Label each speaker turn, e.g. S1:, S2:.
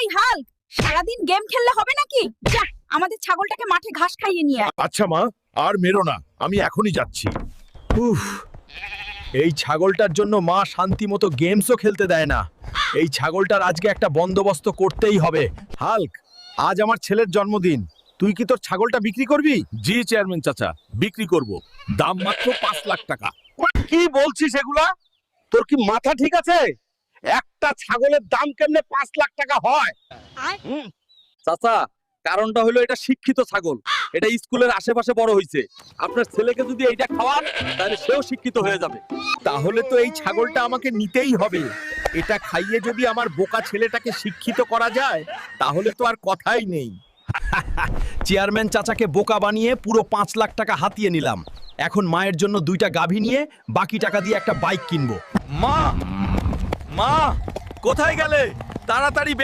S1: এই হাল্ক, সারাদিন গেম খেললে হবে নাকি? যা, আমাদের ছাগলটাকে মাঠে ঘাস খাইয়ে নিয়ে আয়।
S2: আচ্ছা মা, আর মেরো না, আমি এখনই যাচ্ছি।
S3: উফ, এই ছাগলটার জন্য মা শান্তি মতো গেমসও খেলতে দেয় না। এই ছাগলটার আজকে একটা বন্দোবস্ত করতেই হবে। হাল্ক, আজ আমার ছেলের জন্মদিন, তুই কি তোর ছাগলটা বিক্রি করবি?
S2: জি চেয়ারম্যান চাচা, বিক্রি করব। দাম মাত্র 5 লাখ টাকা।
S3: কি বলছিস এগুলা? তোর কি মাথা ঠিক আছে? একটা ছাগলের দাম কেমনে 5 লাখ টাকা হয়? চাচা, কারণটা হলো এটা শিক্ষিত ছাগল, এটা স্কুলের আশেপাশে বড় হইছে। আপনার ছেলেকে যদি এইটা খাওয়ান তাহলে সেও শিক্ষিত হয়ে যাবে।
S2: তাহলে তো এই ছাগলটা আমাকে নিতেই হবে। এটা খাইয়ে যদি আমার বোকা ছেলেটাকে শিক্ষিত করা যায়, তাহলে তো আর কথাই নেই।
S3: চেয়ারম্যান চাচাকে বোকা বানিয়ে পুরো 5 লাখ টাকা হাতিয়ে নিলাম। এখন মায়ের জন্য 2টা গাভী নিয়ে বাকি টাকা দিয়ে একটা বাইক কিনবো। মা, মা, কোথায় গেলে? তাড়াতাড়ি বের